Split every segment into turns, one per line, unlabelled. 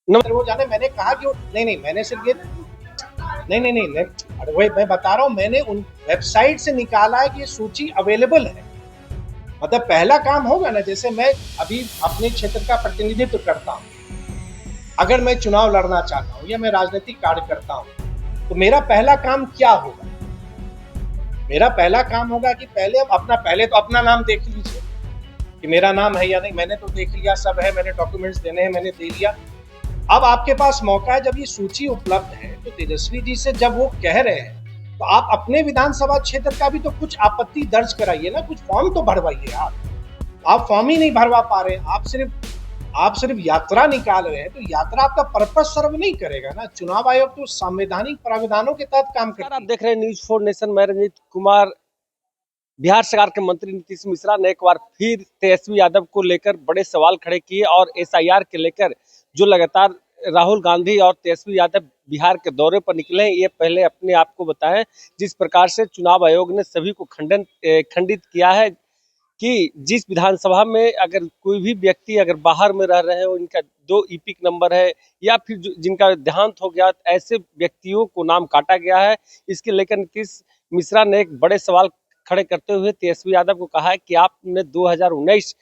वो जाने मैंने कहा कि नहीं मैंने सिर्फ ये नहीं, अरे वही मैं बता रहा हूँ, मैंने उन वेबसाइट से निकाला है कि ये सूची अवेलेबल है। मतलब पहला काम होगा ना, जैसे मैं अभी अपने क्षेत्र का प्रतिनिधित्व करता हूँ, अगर मैं चुनाव लड़ना चाहता हूँ या मैं राजनीतिक कार्य करता हूँ, तो मेरा पहला काम क्या होगा? मेरा पहला काम होगा कि पहले तो अपना नाम देख लीजिए कि मेरा नाम है या नहीं। मैंने तो देख लिया, सब है, मैंने डॉक्यूमेंट्स देने हैं, मैंने दे लिया। अब आपके पास मौका है, जब ये सूची उपलब्ध है, तो तेजस्वी जी से जब वो कह रहे हैं, तो आप अपने विधानसभा क्षेत्र का भी तो कुछ आपत्ति दर्ज कराइए ना, कुछ फॉर्म तो भरवाइए। आप फॉर्म ही नहीं भरवा पा रहे हैं, आप सिर्फ यात्रा निकाल रहे हैं, तो यात्रा आपका पर्पस सर्व नहीं करेगा ना। चुनाव आयोग तो संवैधानिक प्रावधानों के तहत काम करती
आप
है।
देख रहे हैं न्यूज 4 नेशन। मैं रंजीत कुमार। बिहार सरकार के मंत्री नीतीश मिश्रा ने एक बार फिर तेजस्वी यादव को लेकर बड़े सवाल खड़े किए और एसआईआर के लेकर जो लगातार राहुल गांधी और तेजस्वी यादव बिहार के दौरे पर निकले हैं, ये पहले अपने आप को बताएं। जिस प्रकार से चुनाव आयोग ने सभी को खंडित किया है कि जिस विधानसभा में अगर कोई भी व्यक्ति अगर बाहर में रह रहे हैं, उनका 2 ईपिक नंबर है या फिर जिनका देहांत हो गया, ऐसे व्यक्तियों को नाम काटा गया है। इसके लेकर नीतीश मिश्रा ने एक बड़े सवाल खड़े करते हुए तेजस्वी यादव को कहा है कि आपने 2019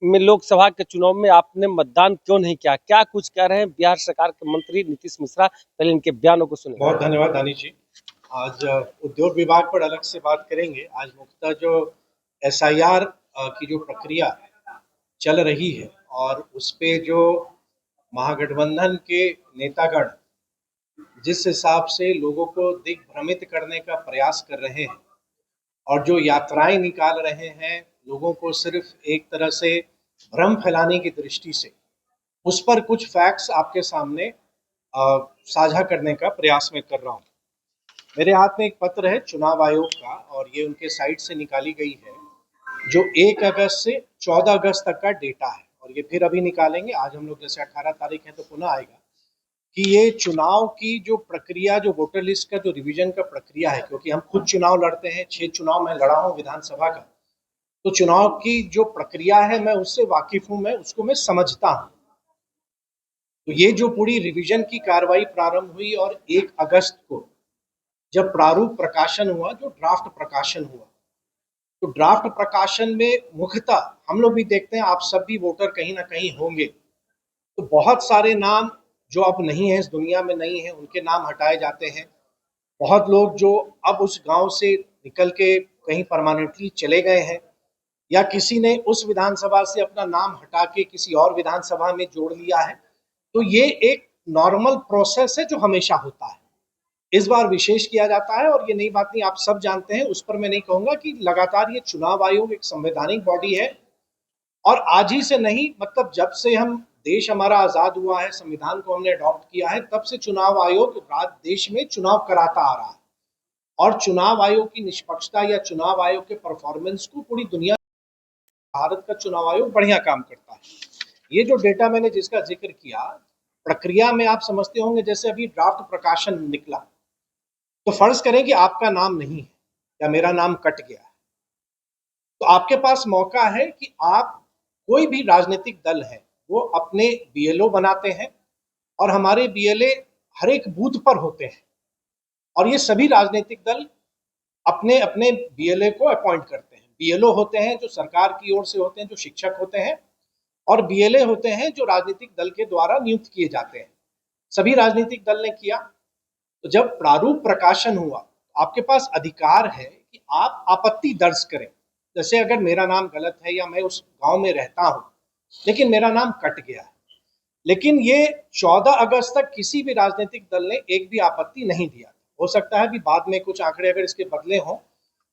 में लोकसभा के चुनाव में आपने मतदान क्यों नहीं किया। क्या कुछ कह रहे हैं बिहार सरकार के मंत्री नीतीश मिश्रा, पहले इनके बयानों को सुने।
बहुत धन्यवाद दानिश जी। आज उद्योग विभाग पर अलग से बात करेंगे। आज मुख्यतः जो एसआईआर की जो प्रक्रिया चल रही है, और उस पे जो महागठबंधन के नेतागण जिस हिसाब से लोगों को दिग्भ्रमित करने का प्रयास कर रहे हैं, और जो यात्राएं निकाल रहे हैं लोगों को सिर्फ एक तरह से भ्रम फैलाने की दृष्टि से, उस पर कुछ फैक्ट्स आपके सामने साझा करने का प्रयास मैं कर रहा हूँ। मेरे हाथ में एक पत्र है चुनाव आयोग का, और ये उनके साइट से निकाली गई है, जो 1 अगस्त से 14 अगस्त तक का डेटा है। और ये फिर अभी निकालेंगे, आज हम लोग जैसे 18 तारीख है तो पुनः आएगा कि ये चुनाव की जो प्रक्रिया, जो वोटर लिस्ट का जो रिवीजन का प्रक्रिया है, क्योंकि हम खुद चुनाव लड़ते हैं, 6 चुनाव मैं लड़ा हूँ विधानसभा का, तो चुनाव की जो प्रक्रिया है मैं उससे वाकिफ हूँ, मैं उसको मैं समझता हूँ। तो ये जो पूरी रिवीजन की कार्रवाई प्रारंभ हुई, और 1 अगस्त को जब प्रारूप प्रकाशन हुआ, जो ड्राफ्ट प्रकाशन हुआ, तो ड्राफ्ट प्रकाशन में मुख्यतः हम लोग भी देखते हैं, आप सब भी वोटर कहीं ना कहीं होंगे, तो बहुत सारे नाम जो अब नहीं है, इस दुनिया में नहीं है, उनके नाम हटाए जाते हैं। बहुत लोग जो अब उस गांव से निकल के कहीं परमानेंटली चले गए हैं, या किसी ने उस विधानसभा से अपना नाम हटा के किसी और विधानसभा में जोड़ लिया है, तो ये एक नॉर्मल प्रोसेस है जो हमेशा होता है। इस बार विशेष किया जाता है, और ये नई बात नहीं, आप सब जानते हैं, उस पर मैं नहीं कहूंगा कि लगातार ये चुनाव आयोग एक संवैधानिक बॉडी है, और आज ही से नहीं, मतलब जब से हम देश हमारा आजाद हुआ है, संविधान को हमने अडॉप्ट किया है, तब से चुनाव आयोग देश में चुनाव कराता आ रहा है। और चुनाव आयोग की निष्पक्षता या चुनाव आयोग के परफॉर्मेंस को पूरी दुनिया, भारत का चुनाव आयोग बढ़िया काम करता है। ये जो डेटा मैंने जिसका जिक्र किया, प्रक्रिया में आप समझते होंगे, जैसे अभी ड्राफ्ट प्रकाशन निकला, तो फर्ज करें कि आपका नाम नहीं है या मेरा नाम कट गया है, तो आपके पास मौका है कि आप, कोई भी राजनीतिक दल है, वो अपने बीएलओ बनाते हैं, और हमारे बीएलए हर एक बूथ पर होते हैं, और ये सभी राजनीतिक दल अपने अपने बीएलए को अपॉइंट करते हैं। बीएलओ होते हैं जो सरकार की ओर से होते हैं, जो शिक्षक होते हैं, और बीएलए होते हैं जो राजनीतिक दल के द्वारा नियुक्त किए जाते हैं। सभी राजनीतिक दल ने किया। तो जब प्रारूप प्रकाशन हुआ, आपके पास अधिकार है कि आप आपत्ति दर्ज करें। जैसे अगर मेरा नाम गलत है, या मैं उस गांव में रहता हूं लेकिन मेरा नाम कट गया है, लेकिन ये 14 अगस्त तक किसी भी राजनीतिक दल ने एक भी आपत्ति नहीं दिया। हो सकता है कि बाद में कुछ आंकड़े अगर इसके बदले हों,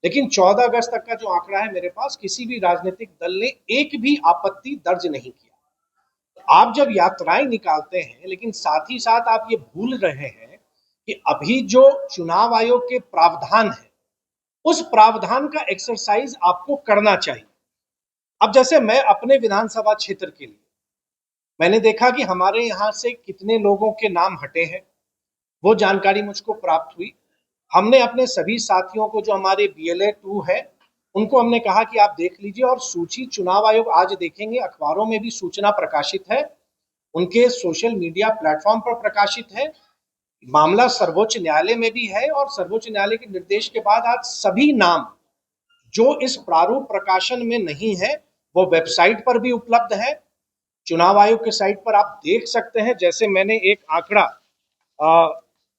लेकिन 14 अगस्त तक का जो आंकड़ा है मेरे पास, किसी भी राजनीतिक दल ने एक भी आपत्ति दर्ज नहीं किया। आप जब यात्राएं निकालते हैं, लेकिन साथ ही साथ आप ये भूल रहे हैं कि अभी जो चुनाव आयोग के प्रावधान है, उस प्रावधान का एक्सरसाइज आपको करना चाहिए। अब जैसे मैं अपने विधानसभा क्षेत्र के लिए, मैंने देखा कि हमारे यहाँ से कितने लोगों के नाम हटे हैं, वो जानकारी मुझको प्राप्त हुई। हमने अपने सभी साथियों को, जो हमारे बीएलए 2 है, उनको हमने कहा कि आप देख लीजिए, और सूची चुनाव आयोग आज देखेंगे, अखबारों में भी सूचना प्रकाशित है, उनके सोशल मीडिया प्लेटफॉर्म पर प्रकाशित है। मामला सर्वोच्च न्यायालय में भी है और सर्वोच्च न्यायालय के निर्देश के बाद आज सभी नाम जो इस प्रारूप प्रकाशन में नहीं है वो वेबसाइट पर भी उपलब्ध है। चुनाव आयोग के साइट पर आप देख सकते हैं। जैसे मैंने एक आंकड़ा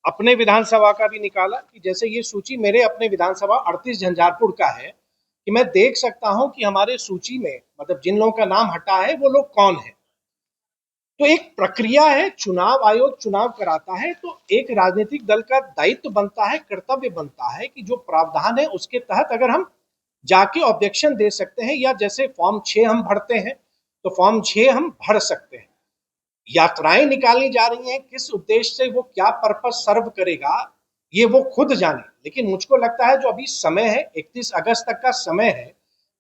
अपने विधानसभा का भी निकाला कि जैसे ये सूची मेरे अपने विधानसभा 38 झंझारपुर का है कि मैं देख सकता हूं कि हमारे सूची में मतलब जिन लोगों का नाम हटा है वो लोग कौन है। तो एक प्रक्रिया है, चुनाव आयोग चुनाव कराता है तो एक राजनीतिक दल का दायित्व बनता है, कर्तव्य बनता है कि जो प्रावधान है उसके तहत अगर हम जाके ऑब्जेक्शन दे सकते हैं या जैसे फॉर्म 6 हम भरते हैं तो फॉर्म 6 हम भर सकते हैं। यात्राएं निकाली जा रही हैं, किस उद्देश्य से, वो क्या पर्पस सर्व करेगा ये वो खुद जाने। लेकिन मुझको लगता है जो अभी समय है 31 अगस्त तक का समय है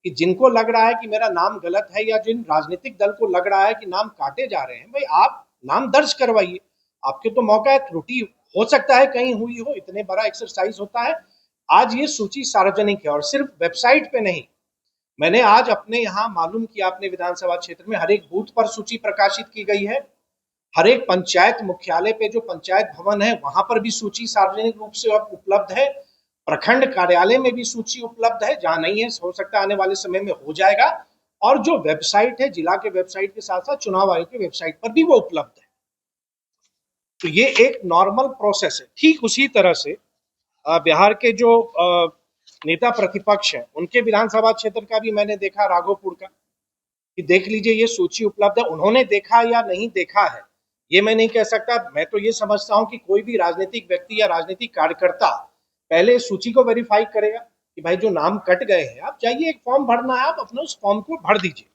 कि जिनको लग रहा है कि मेरा नाम गलत है या जिन राजनीतिक दल को लग रहा है कि नाम काटे जा रहे हैं, भाई आप नाम दर्ज करवाइए, आपके तो मौका है। त्रुटि हो सकता है कहीं हुई हो, इतने बड़ा एक्सरसाइज होता है। आज ये सूची सार्वजनिक है और सिर्फ वेबसाइट पे नहीं, मैंने आज अपने यहाँ मालूम किया अपने विधानसभा क्षेत्र में हर एक बूथ पर सूची प्रकाशित की गई है। हर एक पंचायत मुख्यालय पे जो पंचायत भवन है वहां पर भी सूची सार्वजनिक रूप से अब उपलब्ध है। प्रखंड कार्यालय में भी सूची उपलब्ध है, जहां नहीं है हो सकता आने वाले समय में हो जाएगा। और जो वेबसाइट है जिला के वेबसाइट के साथ साथ चुनाव आयोग के वेबसाइट पर भी वो उपलब्ध है। तो ये एक नॉर्मल प्रोसेस है। ठीक उसी तरह से बिहार के जो नेता प्रतिपक्ष हैं उनके विधानसभा क्षेत्र का भी मैंने देखा, राघोपुर का, कि देख लीजिए ये सूची उपलब्ध है। उन्होंने देखा या नहीं देखा है ये मैं नहीं कह सकता। मैं तो ये समझता हूं कि कोई भी राजनीतिक व्यक्ति या राजनीतिक कार्यकर्ता पहले सूची को वेरीफाई करेगा कि भाई जो नाम कट गए हैं, आप जाइए एक फॉर्म भरना है, आप अपने उस फॉर्म को भर दीजिए।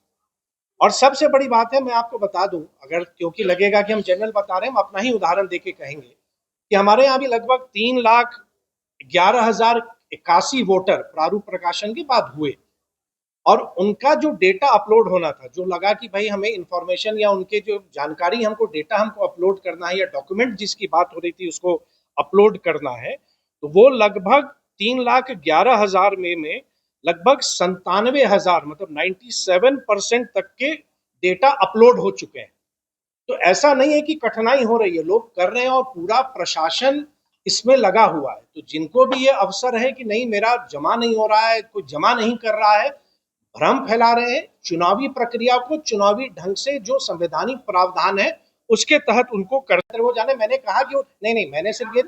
और सबसे बड़ी बात है, मैं आपको बता दूं, अगर क्योंकि लगेगा कि हम जनरल बता रहे हैं, हम अपना ही उदाहरण देके कहेंगे कि हमारे यहाँ भी लगभग 3,11,081 वोटर प्रारूप प्रकाशन के बाद हुए और उनका जो डेटा अपलोड होना था, जो लगा कि भाई हमें इंफॉर्मेशन या उनके जो जानकारी हमको डेटा हमको अपलोड करना है या डॉक्यूमेंट जिसकी बात हो रही थी उसको अपलोड करना है, तो वो लगभग 3,11,000 में लगभग 97,000 मतलब 97% तक के डेटा अपलोड हो चुके हैं। तो ऐसा नहीं है कि कठिनाई हो रही है, लोग कर रहे हैं और पूरा प्रशासन इसमें लगा हुआ है। तो जिनको भी ये अवसर है कि नहीं मेरा जमा नहीं हो रहा है, कोई जमा नहीं कर रहा है, भ्रम फैला रहे हैं। चुनावी प्रक्रिया को चुनावी ढंग से जो संवैधानिक प्रावधान है उसके तहत उनको करते हुए जाने। मैंने कहा कि नहीं मैंने सिर्फ ये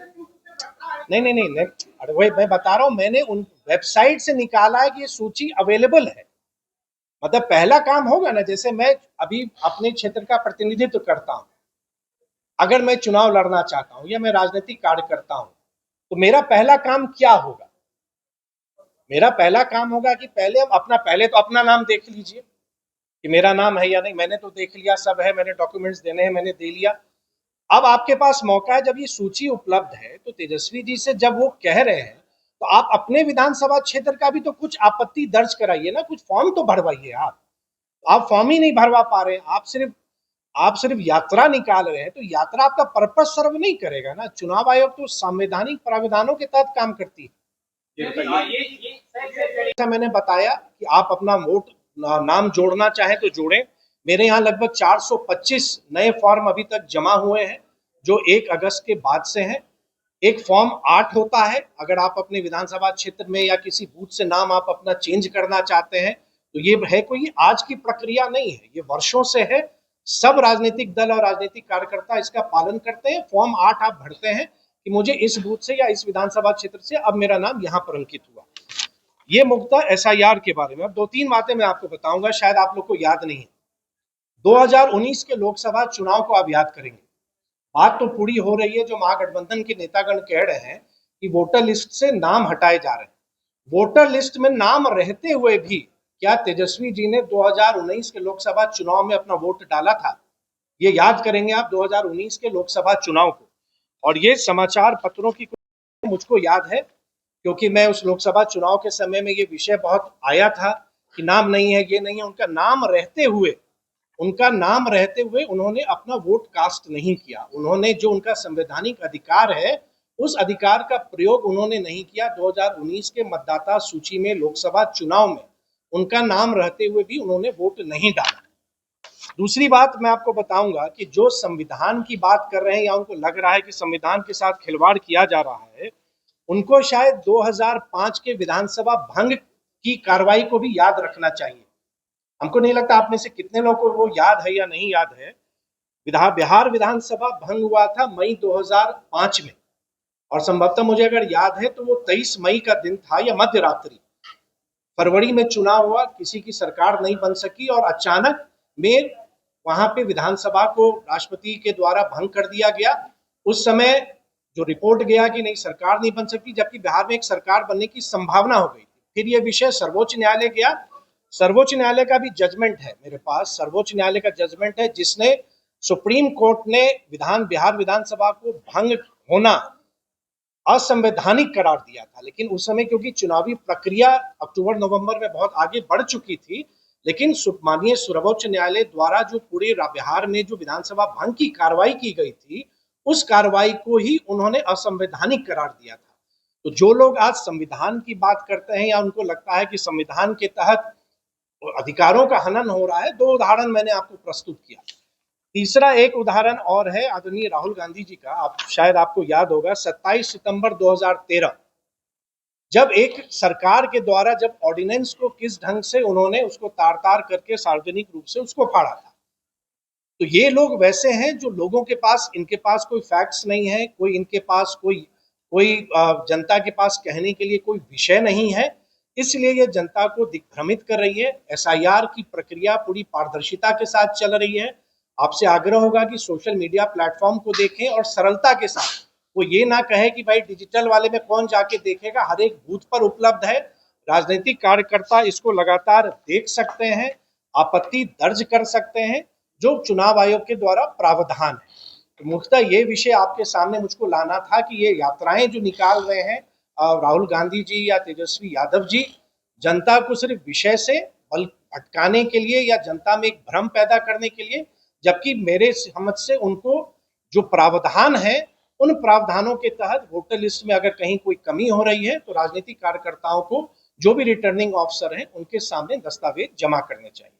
नहीं, अरे वही मैं बता रहा हूं, मैंने उन वेबसाइट से निकाला है कि ये सूची अवेलेबल है। मतलब पहला काम होगा ना, जैसे मैं अभी अपने क्षेत्र का प्रतिनिधित्व करता हूं, अगर मैं चुनाव लड़ना चाहता हूं या मैं राजनीतिक कार्य करता हूं तो मेरा पहला काम क्या होगा? मेरा पहला काम होगा कि पहले तो अपना नाम देख लीजिए कि मेरा नाम है या नहीं। मैंने तो देख लिया, सब है, मैंने डॉक्यूमेंट्स देने हैं, मैंने दे लिया। अब आपके पास मौका है, जब ये सूची उपलब्ध है तो तेजस्वी जी से जब वो कह रहे हैं तो आप अपने विधानसभा क्षेत्र का भी तो कुछ आपत्ति दर्ज कराइए ना, कुछ फॉर्म तो भरवाइए। आप फॉर्म ही नहीं भरवा पा रहे हैं, आप सिर्फ यात्रा निकाल रहे हैं, तो यात्रा आपका पर्पस सर्व नहीं करेगा ना। चुनाव आयोग तो संवैधानिक प्रावधानों के तहत काम करती है। जैसा मैंने बताया कि आप अपना वोट नाम जोड़ना चाहें तो जोड़ें। मेरे यहाँ लगभग 425 नए फॉर्म अभी तक जमा हुए हैं जो 1 अगस्त के बाद से हैं। एक फॉर्म 8 होता है, अगर आप अपने विधानसभा क्षेत्र में या किसी बूथ से नाम आप अपना चेंज करना चाहते हैं तो ये है, कोई आज की प्रक्रिया नहीं है, ये वर्षों से है। सब राजनीतिक दल और राजनीतिक कार्यकर्ता इसका पालन करते हैं। फॉर्म 8 आप भरते हैं कि मुझे इस बूथ से या इस विधानसभा क्षेत्र से अब मेरा नाम यहाँ पर अंकित हुआ। ये मुद्दा एसआईआर के बारे में। अब 2-3 बातें मैं आपको बताऊंगा, शायद आप लोग को याद नहीं है। 2019 के लोकसभा चुनाव को आप याद करेंगे, बात तो पूरी हो रही है, जो महागठबंधन के नेतागण कह रहे हैं कि वोटर लिस्ट से नाम हटाए जा रहे हैं। वोटर लिस्ट में नाम रहते हुए भी क्या तेजस्वी जी ने 2019 के लोकसभा चुनाव में अपना वोट डाला था? ये याद करेंगे आप 2019 के लोकसभा चुनाव को। और ये समाचार पत्रों की मुझको याद है क्योंकि मैं उस लोकसभा चुनाव के समय में ये विषय बहुत आया था कि नाम नहीं है, ये नहीं है। उनका नाम रहते हुए उन्होंने अपना वोट कास्ट नहीं किया। उन्होंने जो उनका संवैधानिक अधिकार है उस अधिकार का प्रयोग उन्होंने नहीं किया। 2019 के मतदाता सूची में लोकसभा चुनाव में उनका नाम रहते हुए भी उन्होंने वोट नहीं डाला। दूसरी बात मैं आपको बताऊंगा कि जो संविधान की बात कर रहे हैं या उनको लग रहा है कि संविधान के साथ खिलवाड़ किया जा रहा है, उनको शायद 2005 के विधानसभा भंग की कार्रवाई को भी याद रखना चाहिए। हमको नहीं लगता आप में से कितने लोगों को वो याद है या नहीं याद है। बिहार विधानसभा भंग हुआ था मई 2005 में, और संभवतः मुझे अगर याद है तो वो 23 मई का दिन था या मध्य रात्रि। फरवरी में चुनाव हुआ, किसी की सरकार नहीं बन सकी और अचानक में वहां पे विधानसभा को राष्ट्रपति के द्वारा भंग कर दिया गया। उस समय जो रिपोर्ट गया कि नहीं सरकार नहीं बन सकती, जबकि बिहार में एक सरकार बनने की संभावना हो गई थी। फिर यह विषय सर्वोच्च न्यायालय गया। सर्वोच्च न्यायालय का भी जजमेंट है मेरे पास, सर्वोच्च न्यायालय का जजमेंट है जिसने सुप्रीम कोर्ट ने बिहार विधानसभा को भंग होना असंवैधानिक करार दिया था। लेकिन उस समय क्योंकि चुनावी प्रक्रिया अक्टूबर नवंबर में बहुत आगे बढ़ चुकी थी, लेकिन माननीय सर्वोच्च न्यायालय द्वारा जो पूरे बिहार में जो विधानसभा भंग की कार्रवाई की गई थी, उस कार्रवाई को ही उन्होंने असंवैधानिक करार दिया था। तो जो लोग आज संविधान की बात करते हैं या उनको लगता है कि संविधान के तहत अधिकारों का हनन हो रहा है, दो उदाहरण मैंने आपको प्रस्तुत किया। तीसरा एक उदाहरण और है आदरणीय राहुल गांधी जी का। आप शायद आपको याद होगा 27 सितंबर 2013 जब एक सरकार के द्वारा जब ऑर्डिनेंस को किस ढंग से उन्होंने उसको तार तार करके सार्वजनिक रूप से उसको फाड़ा था। तो ये लोग वैसे हैं जो लोगों के पास, इनके पास कोई फैक्ट्स नहीं है, कोई इनके पास कोई जनता के पास कहने के लिए कोई विषय नहीं है, इसलिए ये जनता को दिग्भ्रमित कर रही है। एसआईआर की प्रक्रिया पूरी पारदर्शिता के साथ चल रही है। आपसे आग्रह होगा कि सोशल मीडिया प्लेटफॉर्म को देखें और सरलता के साथ, वो ये ना कहे कि भाई डिजिटल वाले में कौन जाके देखेगा, हर एक बूथ पर उपलब्ध है। राजनीतिक कार्यकर्ता इसको लगातार देख सकते हैं, आपत्ति दर्ज कर सकते हैं, जो चुनाव आयोग के द्वारा प्रावधान है। तो मुख्यतः ये विषय आपके सामने मुझको लाना था कि ये यात्राएं जो निकाल रहे हैं राहुल गांधी जी या तेजस्वी यादव जी, जनता को सिर्फ विषय से बल भटकाने के लिए या जनता में एक भ्रम पैदा करने के लिए, जबकि मेरे समझ से उनको जो प्रावधान है उन प्रावधानों के तहत वोटर लिस्ट में अगर कहीं कोई कमी हो रही है तो राजनीतिक कार्यकर्ताओं को, जो भी रिटर्निंग ऑफिसर हैं, उनके सामने दस्तावेज जमा करने चाहिए।